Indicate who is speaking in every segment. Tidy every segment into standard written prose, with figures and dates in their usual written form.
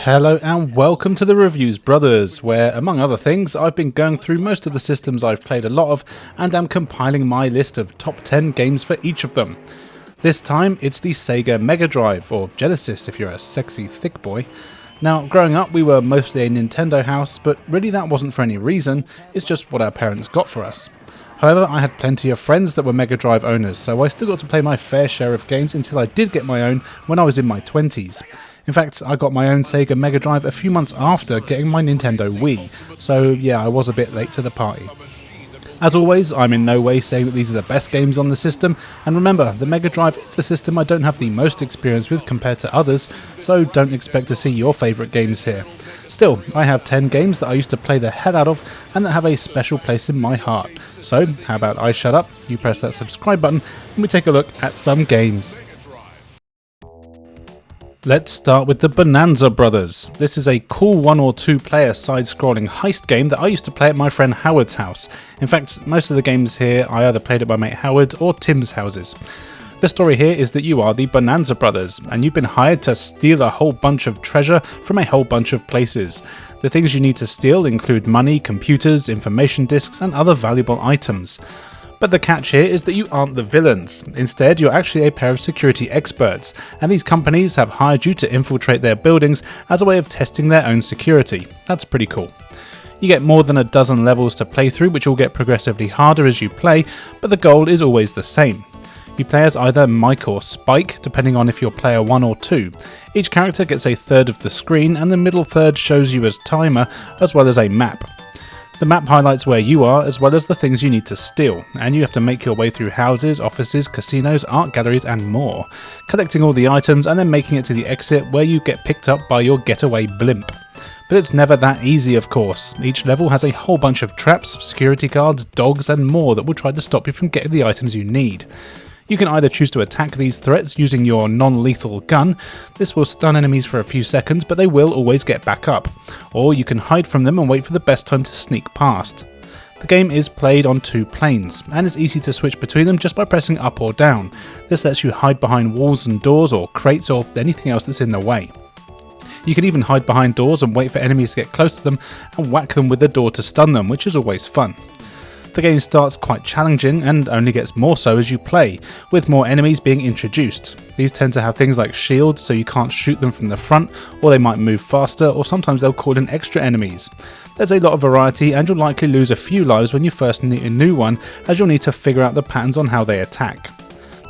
Speaker 1: Hello and welcome to the Reviews Brothers, where among other things I've been going through most of the systems I've played a lot of and am compiling my list of top 10 games for each of them. This time it's the Sega Mega Drive, or Genesis if you're a sexy thick boy. Now growing up we were mostly a Nintendo house, but really that wasn't for any reason, it's just what our parents got for us. However, I had plenty of friends that were Mega Drive owners, so I still got to play my fair share of games until I did get my own when I was in my 20s. In fact, I got my own Sega Mega Drive a few months after getting my Nintendo Wii, so yeah, I was a bit late to the party. As always, I'm in no way saying that these are the best games on the system, and remember, the Mega Drive is a system I don't have the most experience with compared to others, so don't expect to see your favourite games here. Still, I have 10 games that I used to play the hell out of, and that have a special place in my heart. So, how about I shut up, you press that subscribe button, and we take a look at some games. Let's start with the Bonanza Bros. This is a cool 1 or 2 player side-scrolling heist game that I used to play at my friend Howard's house. In fact, most of the games here I either played at my mate Howard or Tim's houses. The story here is that you are the Bonanza Brothers, and you've been hired to steal a whole bunch of treasure from a whole bunch of places. The things you need to steal include money, computers, information disks, and other valuable items. But the catch here is that you aren't the villains. Instead, you're actually a pair of security experts, and these companies have hired you to infiltrate their buildings as a way of testing their own security. That's pretty cool. You get more than a dozen levels to play through, which will get progressively harder as you play, but the goal is always the same. You play as either Mike or Spike, depending on if you're player 1 or 2. Each character gets a third of the screen, and the middle third shows you as timer, as well as a map. The map highlights where you are, as well as the things you need to steal, and you have to make your way through houses, offices, casinos, art galleries and more, collecting all the items and then making it to the exit where you get picked up by your getaway blimp. But it's never that easy, of course. Each level has a whole bunch of traps, security guards, dogs and more that will try to stop you from getting the items you need. You can either choose to attack these threats using your non-lethal gun. This will stun enemies for a few seconds, but they will always get back up. Or you can hide from them and wait for the best time to sneak past. The game is played on 2 planes, and it's easy to switch between them just by pressing up or down. This lets you hide behind walls and doors or crates or anything else that's in the way. You can even hide behind doors and wait for enemies to get close to them and whack them with the door to stun them, which is always fun. The game starts quite challenging and only gets more so as you play, with more enemies being introduced. These tend to have things like shields so you can't shoot them from the front, or they might move faster, or sometimes they'll call in extra enemies. There's a lot of variety and you'll likely lose a few lives when you first meet a new one, as you'll need to figure out the patterns on how they attack.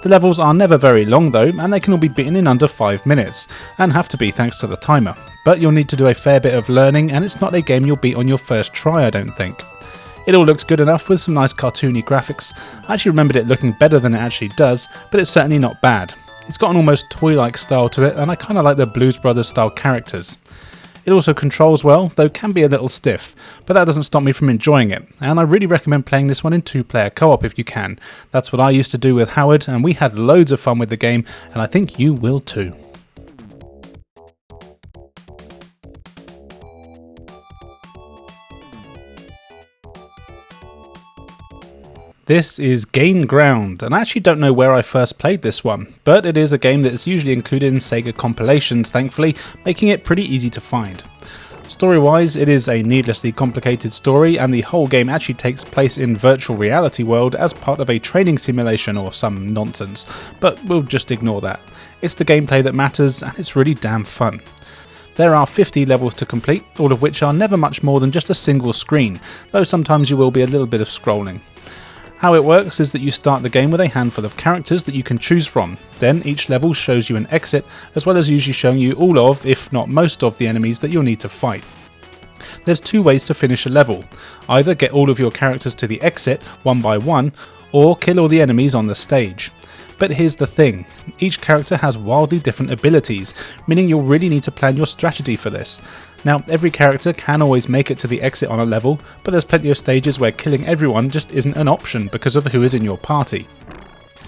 Speaker 1: The levels are never very long though, and they can all be beaten in under 5 minutes, and have to be thanks to the timer. But you'll need to do a fair bit of learning, and it's not a game you'll beat on your first try, I don't think. It all looks good enough with some nice cartoony graphics. I actually remembered it looking better than it actually does, but it's certainly not bad. It's got an almost toy-like style to it, and I kinda like the Blues Brothers style characters. It also controls well, though can be a little stiff, but that doesn't stop me from enjoying it, and I really recommend playing this one in 2-player co-op if you can. That's what I used to do with Howard, and we had loads of fun with the game, and I think you will too. This is Gain Ground, and I actually don't know where I first played this one, but it is a game that is usually included in Sega compilations, thankfully, making it pretty easy to find. Story-wise, it is a needlessly complicated story, and the whole game actually takes place in virtual reality world as part of a training simulation or some nonsense, but we'll just ignore that. It's the gameplay that matters, and it's really damn fun. There are 50 levels to complete, all of which are never much more than just a single screen, though sometimes you will be a little bit of scrolling. How it works is that you start the game with a handful of characters that you can choose from. Then each level shows you an exit, as well as usually showing you all of, if not most of, the enemies that you'll need to fight. There's 2 ways to finish a level. Either get all of your characters to the exit, one by one, or kill all the enemies on the stage. But here's the thing, each character has wildly different abilities, meaning you'll really need to plan your strategy for this. Now, every character can always make it to the exit on a level, but there's plenty of stages where killing everyone just isn't an option because of who is in your party.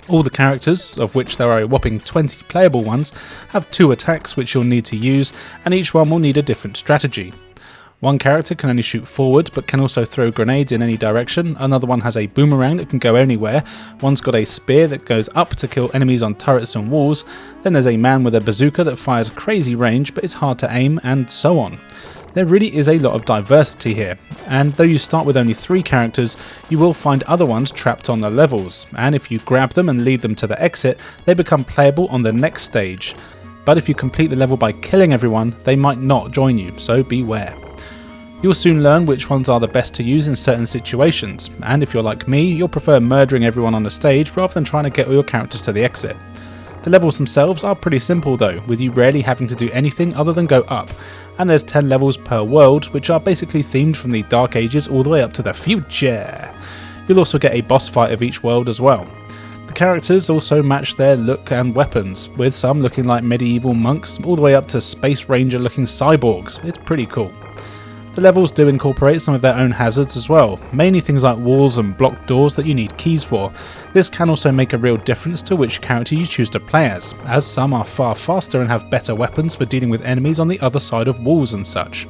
Speaker 1: All the characters, of which there are a whopping 20 playable ones, have 2 attacks which you'll need to use, and each one will need a different strategy. One character can only shoot forward, but can also throw grenades in any direction. Another one has a boomerang that can go anywhere. One's got a spear that goes up to kill enemies on turrets and walls. Then there's a man with a bazooka that fires crazy range, but it's hard to aim, and so on. There really is a lot of diversity here, and though you start with only 3 characters, you will find other ones trapped on the levels, and if you grab them and lead them to the exit, they become playable on the next stage. But if you complete the level by killing everyone, they might not join you, so beware. You'll soon learn which ones are the best to use in certain situations, and if you're like me, you'll prefer murdering everyone on the stage rather than trying to get all your characters to the exit. The levels themselves are pretty simple though, with you rarely having to do anything other than go up, and there's 10 levels per world, which are basically themed from the Dark Ages all the way up to the future. You'll also get a boss fight of each world as well. The characters also match their look and weapons, with some looking like medieval monks all the way up to Space Ranger looking cyborgs. It's pretty cool. The levels do incorporate some of their own hazards as well, mainly things like walls and blocked doors that you need keys for. This can also make a real difference to which character you choose to play as some are far faster and have better weapons for dealing with enemies on the other side of walls and such.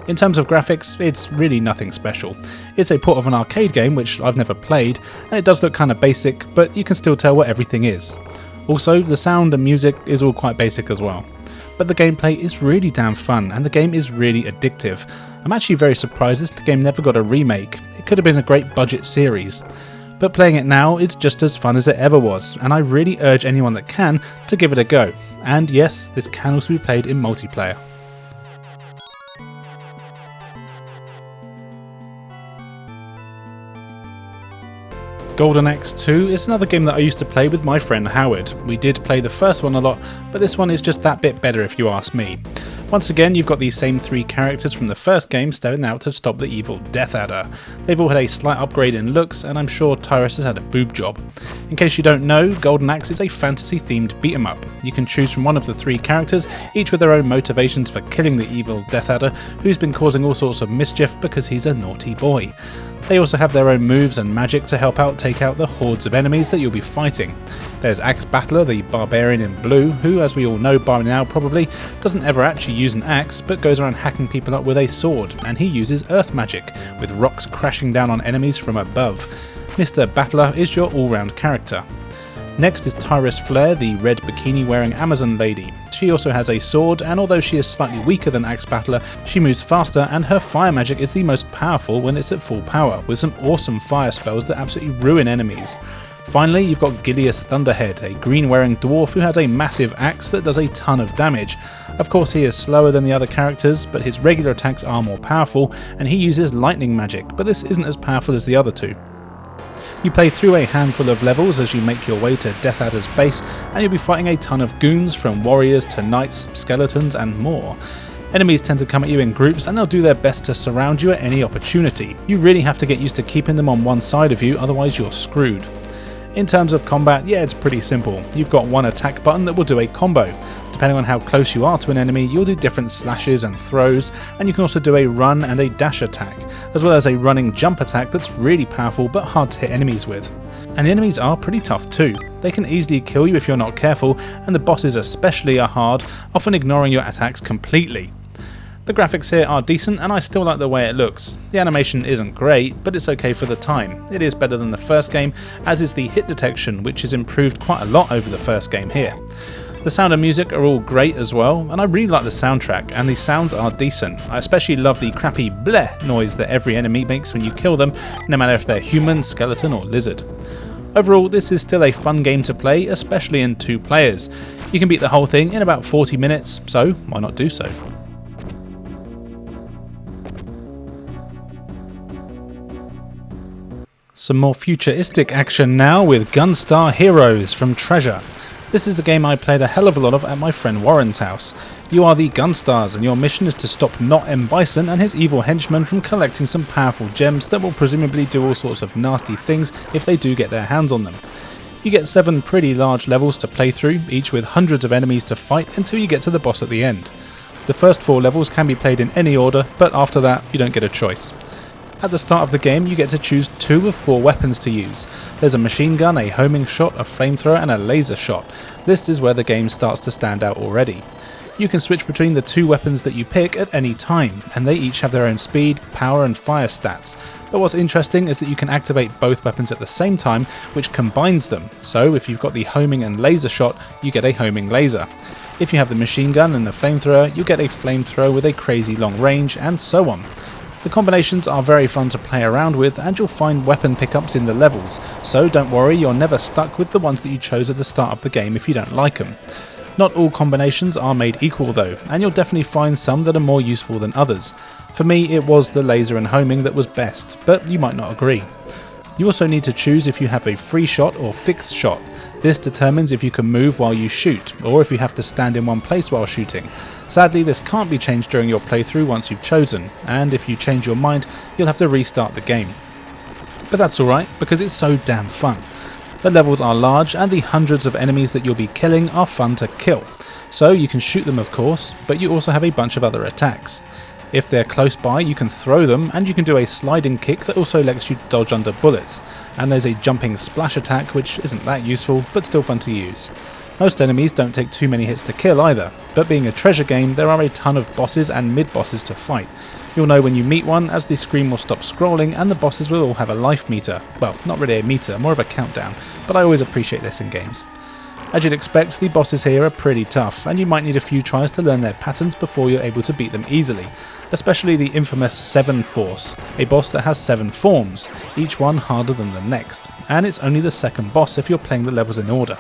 Speaker 1: In terms of graphics, it's really nothing special. It's a port of an arcade game which I've never played, and it does look kinda basic, but you can still tell what everything is. Also, the sound and music is all quite basic as well. But the gameplay is really damn fun, and the game is really addictive. I'm actually very surprised this game never got a remake. It could have been a great budget series. But playing it now, it's just as fun as it ever was, and I really urge anyone that can to give it a go. And yes, this can also be played in multiplayer. Golden Axe 2 is another game that I used to play with my friend Howard. We did play the first one a lot, but this one is just that bit better if you ask me. Once again, you've got these same 3 characters from the first game stepping out to stop the evil Death Adder. They've all had a slight upgrade in looks, and I'm sure Tyrus has had a boob job. In case you don't know, Golden Axe is a fantasy-themed beat-em-up. You can choose from one of the 3 characters, each with their own motivations for killing the evil Death Adder, who's been causing all sorts of mischief because he's a naughty boy. They also have their own moves and magic to help out take out the hordes of enemies that you'll be fighting. There's Axe Battler, the barbarian in blue, who, as we all know by now probably, doesn't ever actually use an axe, but goes around hacking people up with a sword, and he uses earth magic, with rocks crashing down on enemies from above. Mr. Battler is your all-round character. Next is Tyrus Flare, the red bikini-wearing Amazon lady. She also has a sword, and although she is slightly weaker than Axe Battler, she moves faster, and her fire magic is the most powerful when it's at full power, with some awesome fire spells that absolutely ruin enemies. Finally, you've got Gilius Thunderhead, a green-wearing dwarf who has a massive axe that does a ton of damage. Of course, he is slower than the other characters, but his regular attacks are more powerful, and he uses lightning magic, but this isn't as powerful as the other 2. You play through a handful of levels as you make your way to Death Adder's base, and you'll be fighting a ton of goons, from warriors to knights, skeletons and more. Enemies tend to come at you in groups, and they'll do their best to surround you at any opportunity. You really have to get used to keeping them on one side of you, otherwise you're screwed. In terms of combat, yeah, it's pretty simple. You've got one attack button that will do a combo. Depending on how close you are to an enemy, you'll do different slashes and throws, and you can also do a run and a dash attack, as well as a running jump attack that's really powerful but hard to hit enemies with. And the enemies are pretty tough too. They can easily kill you if you're not careful, and the bosses especially are hard, often ignoring your attacks completely. The graphics here are decent, and I still like the way it looks. The animation isn't great, but it's okay for the time. It is better than the first game, as is the hit detection, which is improved quite a lot over the first game here. The sound and music are all great as well, and I really like the soundtrack, and the sounds are decent. I especially love the crappy bleh noise that every enemy makes when you kill them, no matter if they're human, skeleton or lizard. Overall, this is still a fun game to play, especially in 2 players. You can beat the whole thing in about 40 minutes, so why not do so? Some more futuristic action now with Gunstar Heroes from Treasure. This is a game I played a hell of a lot of at my friend Warren's house. You are the Gunstars, and your mission is to stop Not M. Bison and his evil henchmen from collecting some powerful gems that will presumably do all sorts of nasty things if they do get their hands on them. You get 7 pretty large levels to play through, each with hundreds of enemies to fight until you get to the boss at the end. The first 4 levels can be played in any order, but after that you don't get a choice. At the start of the game, you get to choose 2 of 4 weapons to use. There's a machine gun, a homing shot, a flamethrower and a laser shot. This is where the game starts to stand out already. You can switch between the two weapons that you pick at any time, and they each have their own speed, power and fire stats. But what's interesting is that you can activate both weapons at the same time, which combines them. So if you've got the homing and laser shot, you get a homing laser. If you have the machine gun and the flamethrower, you get a flamethrower with a crazy long range, and so on. The combinations are very fun to play around with, and you'll find weapon pickups in the levels, so don't worry, you're never stuck with the ones that you chose at the start of the game if you don't like them. Not all combinations are made equal though, and you'll definitely find some that are more useful than others. For me, it was the laser and homing that was best, but you might not agree. You also need to choose if you have a free shot or fixed shot. This determines if you can move while you shoot, or if you have to stand in one place while shooting. Sadly, this can't be changed during your playthrough once you've chosen, and if you change your mind, you'll have to restart the game. But that's alright, because it's so damn fun. The levels are large, and the hundreds of enemies that you'll be killing are fun to kill. So you can shoot them of course, but you also have a bunch of other attacks. If they're close by, you can throw them, and you can do a sliding kick that also lets you dodge under bullets. And there's a jumping splash attack, which isn't that useful, but still fun to use. Most enemies don't take too many hits to kill either, but being a treasure game, there are a ton of bosses and mid-bosses to fight. You'll know when you meet one, as the screen will stop scrolling and the bosses will all have a life meter. Well, not really a meter, more of a countdown, but I always appreciate this in games. As you'd expect, the bosses here are pretty tough, and you might need a few tries to learn their patterns before you're able to beat them easily, especially the infamous 7 Force, a boss that has 7 forms, each one harder than the next, and it's only the second boss if you're playing the levels in order.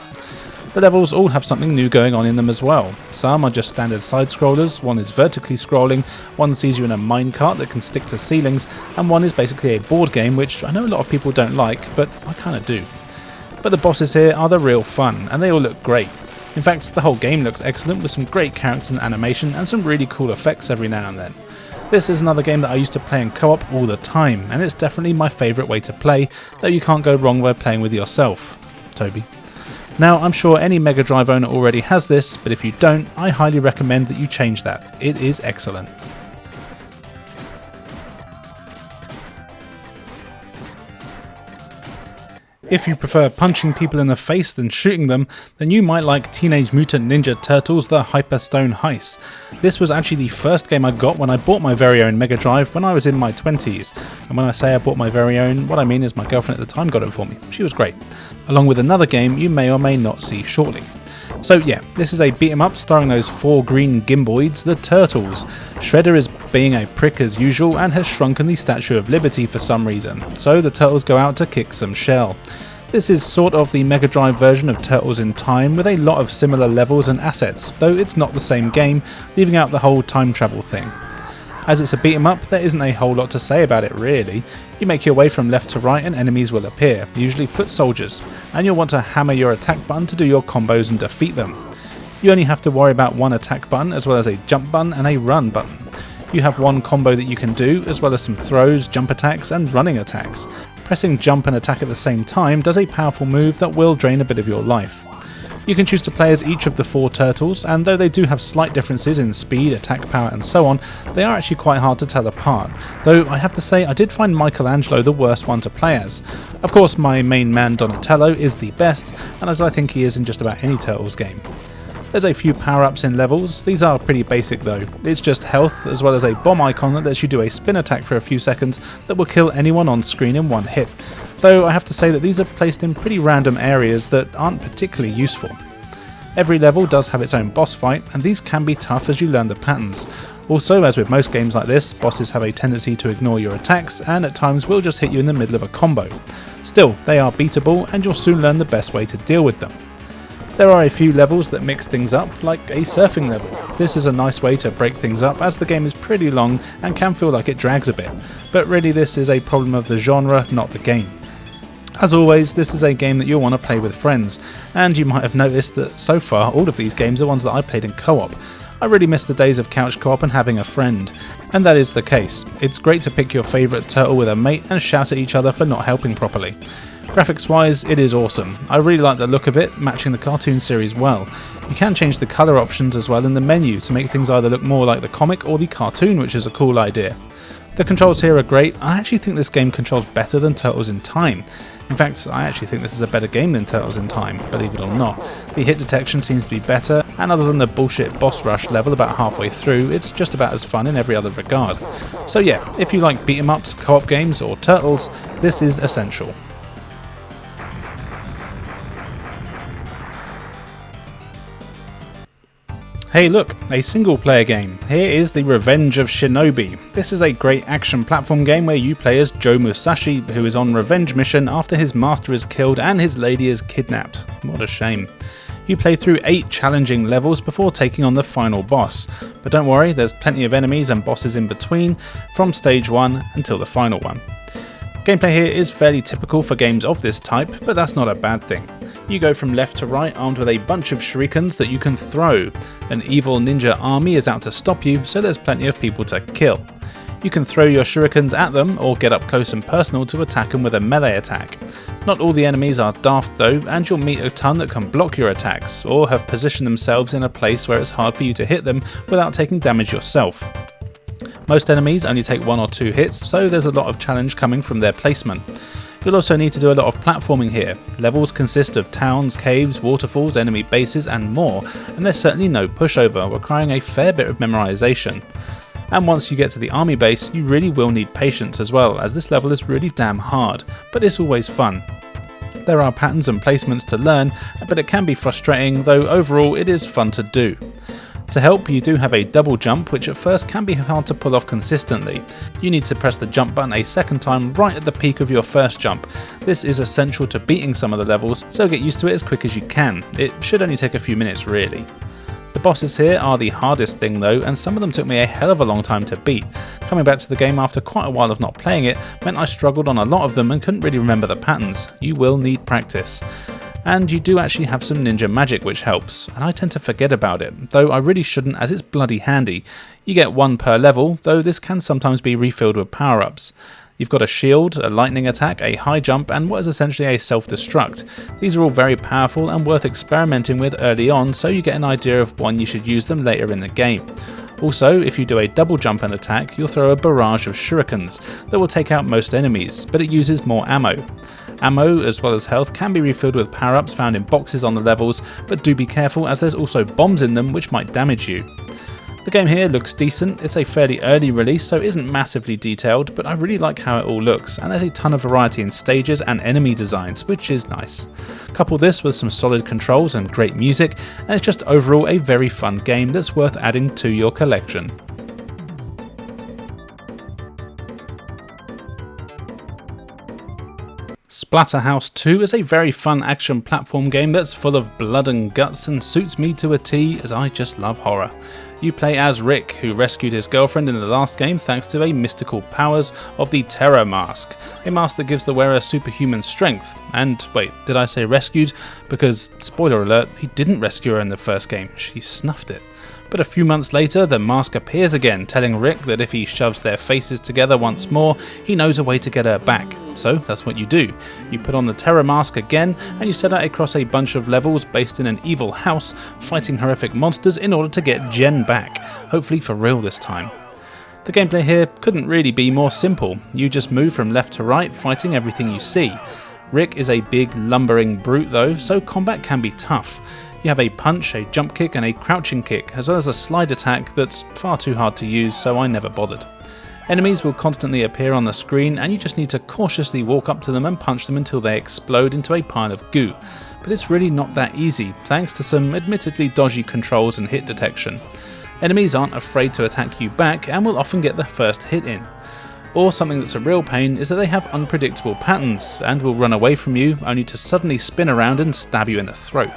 Speaker 1: The levels all have something new going on in them as well. Some are just standard side-scrollers, one is vertically scrolling, one sees you in a minecart that can stick to ceilings, and one is basically a board game, which I know a lot of people don't like, but I kinda do. But the bosses here are the real fun, and they all look great. In fact, the whole game looks excellent with some great characters and animation and some really cool effects every now and then. This is another game that I used to play in co-op all the time, and it's definitely my favourite way to play, though you can't go wrong by playing with yourself. Toby. Now, I'm sure any Mega Drive owner already has this, but if you don't, I highly recommend that you change that. It is excellent. If you prefer punching people in the face than shooting them, then you might like Teenage Mutant Ninja Turtles The Hyperstone Heist. This was actually the first game I got when I bought my very own Mega Drive when I was in my 20s. And when I say I bought my very own, what I mean is my girlfriend at the time got it for me. She was great. Along with another game you may or may not see shortly. So yeah, this is a beat 'em up starring those 4 green gimboids, the Turtles. Shredder is being a prick as usual and has shrunken the Statue of Liberty for some reason, so the Turtles go out to kick some shell. This is sort of the Mega Drive version of Turtles in Time with a lot of similar levels and assets, though it's not the same game, leaving out the whole time travel thing. As it's a beat 'em up, there isn't a whole lot to say about it really. You make your way from left to right and enemies will appear, usually foot soldiers, and you'll want to hammer your attack button to do your combos and defeat them. You only have to worry about one attack button as well as a jump button and a run button. You have one combo that you can do, as well as some throws, jump attacks and running attacks. Pressing jump and attack at the same time does a powerful move that will drain a bit of your life. You can choose to play as each of the 4 turtles, and though they do have slight differences in speed, attack power and so on, they are actually quite hard to tell apart, though I have to say I did find Michelangelo the worst one to play as. Of course my main man Donatello is the best, and as I think he is in just about any Turtles game. There's a few power-ups in levels, these are pretty basic though. It's just health as well as a bomb icon that lets you do a spin attack for a few seconds that will kill anyone on screen in one hit. Though I have to say that these are placed in pretty random areas that aren't particularly useful. Every level does have its own boss fight, and these can be tough as you learn the patterns. Also, as with most games like this, bosses have a tendency to ignore your attacks and at times will just hit you in the middle of a combo. Still, they are beatable and you'll soon learn the best way to deal with them. There are a few levels that mix things up, like a surfing level. This is a nice way to break things up as the game is pretty long and can feel like it drags a bit, but really this is a problem of the genre, not the game. As always, this is a game that you'll want to play with friends, and you might have noticed that so far all of these games are ones that I played in co-op. I really miss the days of couch co-op and having a friend, and that is the case. It's great to pick your favourite turtle with a mate and shout at each other for not helping properly. Graphics wise, it is awesome. I really like the look of it, matching the cartoon series well. You can change the colour options as well in the menu to make things either look more like the comic or the cartoon, which is a cool idea. The controls here are great. I actually think this game controls better than Turtles in Time. In fact, I actually think this is a better game than Turtles in Time, believe it or not. The hit detection seems to be better, and other than the bullshit boss rush level about halfway through, it's just about as fun in every other regard. So yeah, if you like beat 'em ups, co-op games or turtles, this is essential. Hey look, a single player game. Here is the Revenge of Shinobi. This is a great action platform game where you play as Joe Musashi, who is on revenge mission after his master is killed and his lady is kidnapped. What a shame. You play through 8 challenging levels before taking on the final boss. But don't worry, there's plenty of enemies and bosses in between, from stage 1 until the final one. Gameplay here is fairly typical for games of this type, but that's not a bad thing. You go from left to right armed with a bunch of shurikens that you can throw. An evil ninja army is out to stop you, so there's plenty of people to kill. You can throw your shurikens at them or get up close and personal to attack them with a melee attack. Not all the enemies are daft though, and you'll meet a ton that can block your attacks, or have positioned themselves in a place where it's hard for you to hit them without taking damage yourself. Most enemies only take 1 or 2 hits, so there's a lot of challenge coming from their placement. You'll also need to do a lot of platforming here. Levels consist of towns, caves, waterfalls, enemy bases and more, and there's certainly no pushover, requiring a fair bit of memorization. And once you get to the army base, you really will need patience as well, as this level is really damn hard, but it's always fun. There are patterns and placements to learn, but it can be frustrating, though overall it is fun to do. To help, you do have a double jump, which at first can be hard to pull off consistently. You need to press the jump button a second time right at the peak of your first jump. This is essential to beating some of the levels, so get used to it as quick as you can. It should only take a few minutes really. The bosses here are the hardest thing though, and some of them took me a hell of a long time to beat. Coming back to the game after quite a while of not playing it meant I struggled on a lot of them and couldn't really remember the patterns. You will need practice. And you do actually have some ninja magic which helps, and I tend to forget about it, though I really shouldn't as it's bloody handy. You get 1 per level, though this can sometimes be refilled with power-ups. You've got a shield, a lightning attack, a high jump, and what is essentially a self-destruct. These are all very powerful and worth experimenting with early on, so you get an idea of when you should use them later in the game. Also, if you do a double jump and attack, you'll throw a barrage of shurikens that will take out most enemies, but it uses more ammo. Ammo, as well as health, can be refilled with power-ups found in boxes on the levels, but do be careful as there's also bombs in them which might damage you. The game here looks decent. It's a fairly early release, so it isn't massively detailed, but I really like how it all looks, and there's a ton of variety in stages and enemy designs, which is nice. Couple this with some solid controls and great music, and it's just overall a very fun game that's worth adding to your collection. Splatterhouse 2 is a very fun action platform game that's full of blood and guts and suits me to a T, as I just love horror. You play as Rick, who rescued his girlfriend in the last game thanks to a mystical powers of the Terror Mask, a mask that gives the wearer superhuman strength. And wait, did I say rescued? Because, spoiler alert, he didn't rescue her in the first game, she snuffed it. But a few months later, the mask appears again, telling Rick that if he shoves their faces together once more, he knows a way to get her back. So that's what you do. You put on the Terror Mask again, and you set out across a bunch of levels based in an evil house, fighting horrific monsters in order to get Jen back, hopefully for real this time. The gameplay here couldn't really be more simple. You just move from left to right, fighting everything you see. Rick is a big, lumbering brute though, so combat can be tough. You have a punch, a jump kick and a crouching kick, as well as a slide attack that's far too hard to use, so I never bothered. Enemies will constantly appear on the screen, and you just need to cautiously walk up to them and punch them until they explode into a pile of goo. But it's really not that easy, thanks to some admittedly dodgy controls and hit detection. Enemies aren't afraid to attack you back, and will often get the first hit in. Or something that's a real pain is that they have unpredictable patterns, and will run away from you, only to suddenly spin around and stab you in the throat.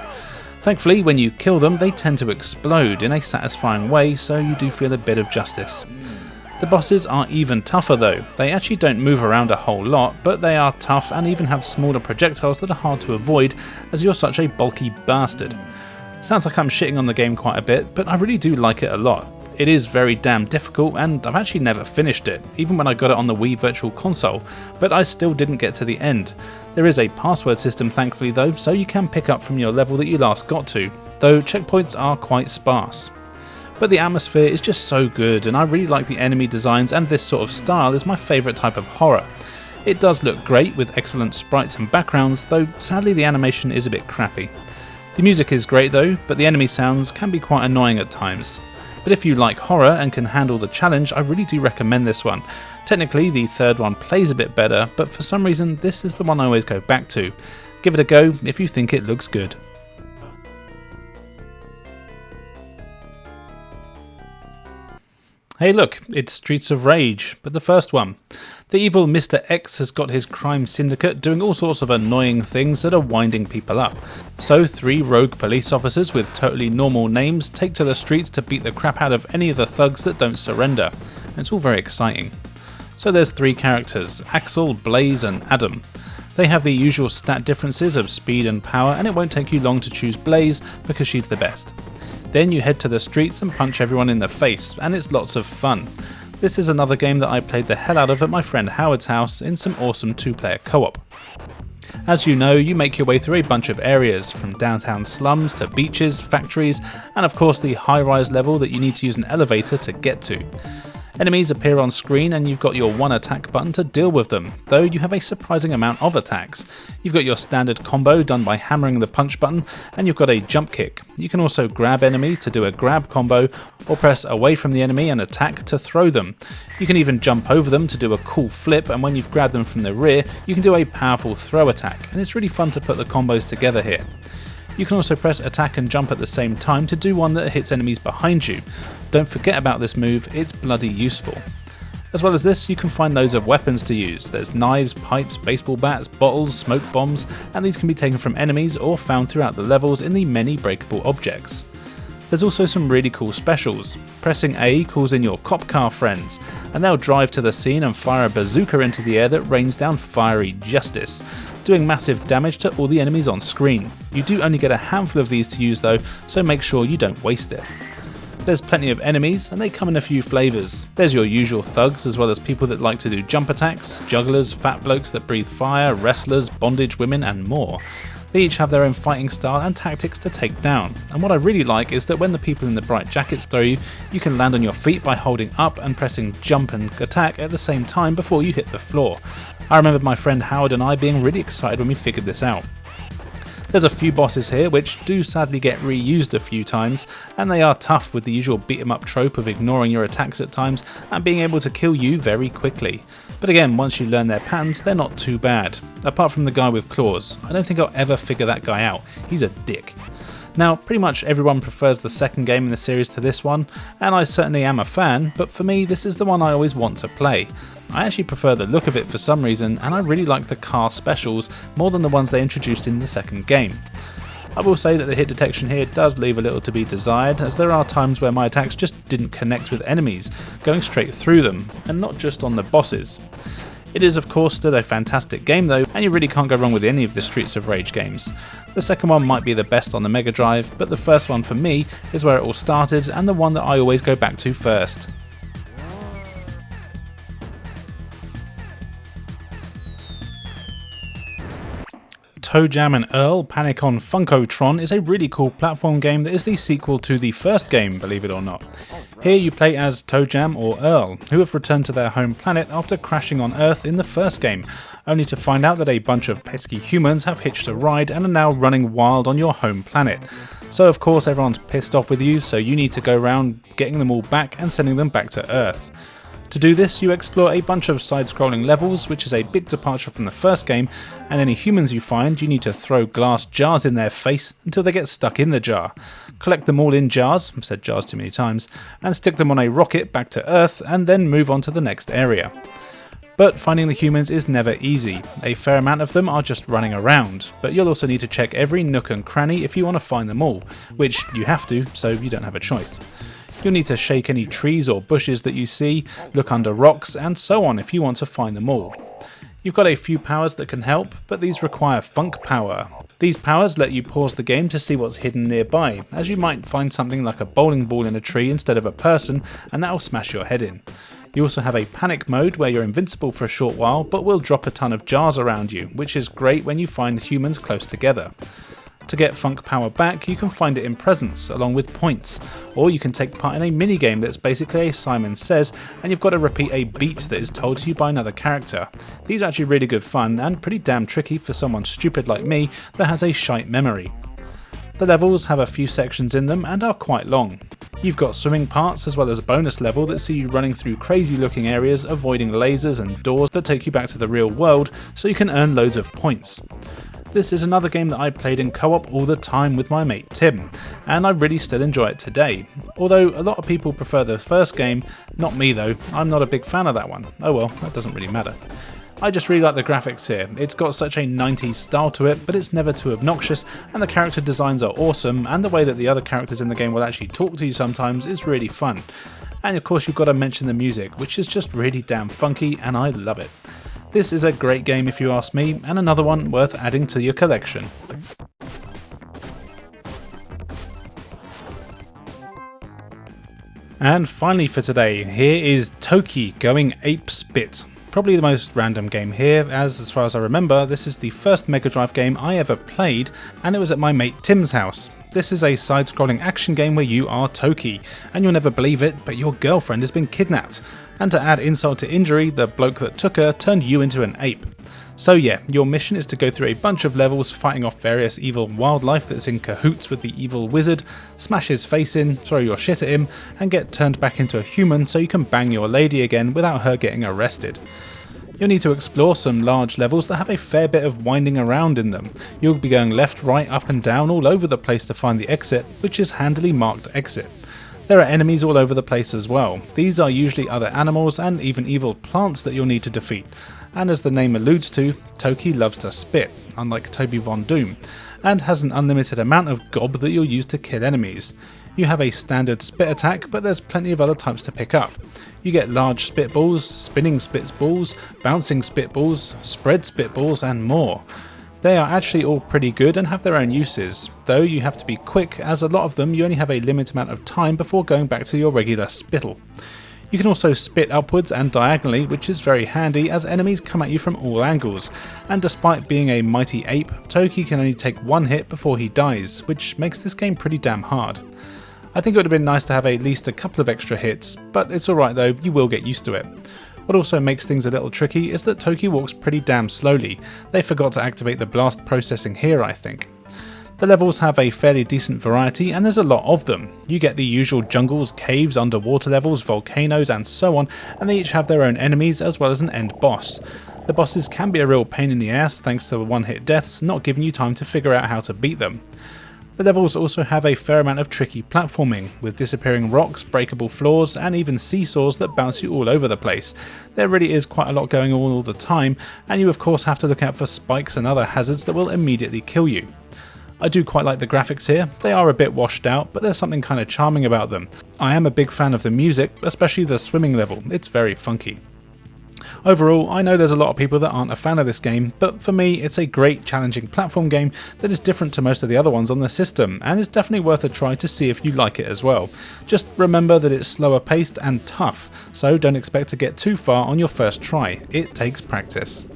Speaker 1: Thankfully, when you kill them, they tend to explode in a satisfying way, so you do feel a bit of justice. The bosses are even tougher though. They actually don't move around a whole lot, but they are tough and even have smaller projectiles that are hard to avoid, as you're such a bulky bastard. Sounds like I'm shitting on the game quite a bit, but I really do like it a lot. It is very damn difficult, and I've actually never finished it, even when I got it on the Wii Virtual Console, but I still didn't get to the end. There is a password system thankfully though, so you can pick up from your level that you last got to, though checkpoints are quite sparse. But the atmosphere is just so good, and I really like the enemy designs, and this sort of style is my favourite type of horror. It does look great with excellent sprites and backgrounds, though sadly the animation is a bit crappy. The music is great though, but the enemy sounds can be quite annoying at times. But if you like horror and can handle the challenge, I really do recommend this one. Technically, the third one plays a bit better, but for some reason this is the one I always go back to. Give it a go if you think it looks good. Hey look, it's Streets of Rage, but the first one. The evil Mr. X has got his crime syndicate doing all sorts of annoying things that are winding people up. So 3 rogue police officers with totally normal names take to the streets to beat the crap out of any of the thugs that don't surrender. And it's all very exciting. So there's 3 characters, Axel, Blaze and Adam. They have the usual stat differences of speed and power, and it won't take you long to choose Blaze because she's the best. Then you head to the streets and punch everyone in the face, and it's lots of fun. This is another game that I played the hell out of at my friend Howard's house in some awesome 2-player co-op. As you know, you make your way through a bunch of areas, from downtown slums to beaches, factories, and of course the high-rise level that you need to use an elevator to get to. Enemies appear on screen and you've got your 1 attack button to deal with them, though you have a surprising amount of attacks. You've got your standard combo done by hammering the punch button, and you've got a jump kick. You can also grab enemies to do a grab combo, or press away from the enemy and attack to throw them. You can even jump over them to do a cool flip, and when you've grabbed them from the rear, you can do a powerful throw attack, and it's really fun to put the combos together here. You can also press attack and jump at the same time to do one that hits enemies behind you. Don't forget about this move, it's bloody useful. As well as this, you can find loads of weapons to use. There's knives, pipes, baseball bats, bottles, smoke bombs, and these can be taken from enemies or found throughout the levels in the many breakable objects. There's also some really cool specials. Pressing A calls in your cop car friends, and they'll drive to the scene and fire a bazooka into the air that rains down fiery justice, doing massive damage to all the enemies on screen. You do only get a handful of these to use though, so make sure you don't waste it. There's plenty of enemies, and they come in a few flavours. There's your usual thugs, as well as people that like to do jump attacks, jugglers, fat blokes that breathe fire, wrestlers, bondage women, and more. They each have their own fighting style and tactics to take down, and what I really like is that when the people in the bright jackets throw you, you can land on your feet by holding up and pressing jump and attack at the same time before you hit the floor. I remember my friend Howard and I being really excited when we figured this out. There's a few bosses here which do sadly get reused a few times, and they are tough with the usual beat 'em up trope of ignoring your attacks at times and being able to kill you very quickly. But again, once you learn their patterns, they're not too bad. Apart from the guy with claws, I don't think I'll ever figure that guy out. He's a dick. Now, pretty much everyone prefers the second game in the series to this one, and I certainly am a fan, but for me this is the one I always want to play. I actually prefer the look of it for some reason, and I really like the car specials more than the ones they introduced in the second game. I will say that the hit detection here does leave a little to be desired, as there are times where my attacks just didn't connect with enemies, going straight through them, and not just on the bosses. It is of course still a fantastic game though, and you really can't go wrong with any of the Streets of Rage games. The second one might be the best on the Mega Drive, but the first one for me is where it all started and the one that I always go back to first. ToeJam and Earl Panic on Funkotron is a really cool platform game that is the sequel to the first game, believe it or not. Here you play as ToeJam or Earl, who have returned to their home planet after crashing on Earth in the first game, only to find out that a bunch of pesky humans have hitched a ride and are now running wild on your home planet. So of course everyone's pissed off with you, so you need to go around getting them all back and sending them back to Earth. To do this, you explore a bunch of side-scrolling levels, which is a big departure from the first game, and any humans you find, you need to throw glass jars in their face until they get stuck in the jar. Collect them all in jars, I've said jars too many times, and stick them on a rocket back to Earth, and then move on to the next area. But finding the humans is never easy. A fair amount of them are just running around, but you'll also need to check every nook and cranny if you want to find them all, which you have to, so you don't have a choice. You'll need to shake any trees or bushes that you see, look under rocks, and so on if you want to find them all. You've got a few powers that can help, but these require funk power. These powers let you pause the game to see what's hidden nearby, as you might find something like a bowling ball in a tree instead of a person, and that'll smash your head in. You also have a panic mode where you're invincible for a short while, but will drop a ton of jars around you, which is great when you find humans close together. To get funk power back, you can find it in presents, along with points, or you can take part in a minigame that's basically a Simon Says, and you've got to repeat a beat that is told to you by another character. These are actually really good fun, and pretty damn tricky for someone stupid like me that has a shite memory. The levels have a few sections in them and are quite long. You've got swimming parts as well as a bonus level that see you running through crazy looking areas, avoiding lasers and doors that take you back to the real world so you can earn loads of points. This is another game that I played in co-op all the time with my mate Tim, and I really still enjoy it today. Although a lot of people prefer the first game, not me though, I'm not a big fan of that one. Oh well, that doesn't really matter. I just really like the graphics here. It's got such a 90s style to it, but it's never too obnoxious, and the character designs are awesome, and the way that the other characters in the game will actually talk to you sometimes is really fun. And of course you've got to mention the music, which is just really damn funky, and I love it. This is a great game if you ask me, and another one worth adding to your collection. And finally for today, here is Toki going ape spit. Probably the most random game here, as far as I remember, this is the first Mega Drive game I ever played, and it was at my mate Tim's house. This is a side-scrolling action game where you are Toki, and you'll never believe it, but your girlfriend has been kidnapped. And to add insult to injury, the bloke that took her turned you into an ape. So yeah, your mission is to go through a bunch of levels fighting off various evil wildlife that's in cahoots with the evil wizard, smash his face in, throw your shit at him, and get turned back into a human so you can bang your lady again without her getting arrested. You'll need to explore some large levels that have a fair bit of winding around in them. You'll be going left, right, up and down all over the place to find the exit, which is handily marked exit. There are enemies all over the place as well. These are usually other animals and even evil plants that you'll need to defeat. And as the name alludes to, Toki loves to spit, unlike Toby Von Doom, and has an unlimited amount of gob that you'll use to kill enemies. You have a standard spit attack, but there's plenty of other types to pick up. You get large spitballs, spinning spitballs, bouncing spitballs, spread spitballs, and more. They are actually all pretty good and have their own uses, though you have to be quick as a lot of them you only have a limited amount of time before going back to your regular spittle. You can also spit upwards and diagonally, which is very handy as enemies come at you from all angles, and despite being a mighty ape, Toki can only take one hit before he dies, which makes this game pretty damn hard. I think it would have been nice to have at least a couple of extra hits, but it's alright though, you will get used to it. What also makes things a little tricky is that Toki walks pretty damn slowly. They forgot to activate the blast processing here, I think. The levels have a fairly decent variety and there's a lot of them. You get the usual jungles, caves, underwater levels, volcanoes and so on, and they each have their own enemies as well as an end boss. The bosses can be a real pain in the ass thanks to the one-hit deaths not giving you time to figure out how to beat them. The levels also have a fair amount of tricky platforming, with disappearing rocks, breakable floors, and even seesaws that bounce you all over the place. There really is quite a lot going on all the time, and you of course have to look out for spikes and other hazards that will immediately kill you. I do quite like the graphics here. They are a bit washed out, but there's something kind of charming about them. I am a big fan of the music, especially the swimming level. It's very funky. Overall, I know there's a lot of people that aren't a fan of this game, but for me it's a great challenging platform game that is different to most of the other ones on the system, and is definitely worth a try to see if you like it as well. Just remember that it's slower paced and tough, so don't expect to get too far on your first try. It takes practice.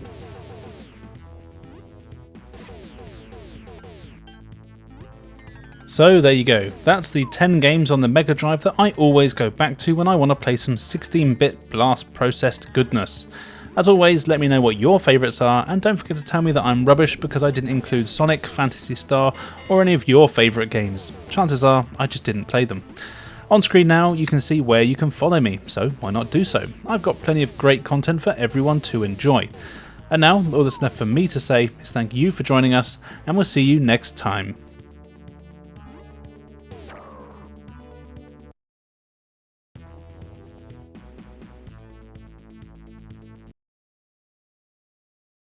Speaker 1: So there you go, that's the 10 games on the Mega Drive that I always go back to when I want to play some 16-bit blast processed goodness. As always, let me know what your favourites are, and don't forget to tell me that I'm rubbish because I didn't include Sonic, Phantasy Star or any of your favourite games. Chances are I just didn't play them. On screen now you can see where you can follow me, so why not do so? I've got plenty of great content for everyone to enjoy. And now all that's left for me to say is thank you for joining us, and we'll see you next time.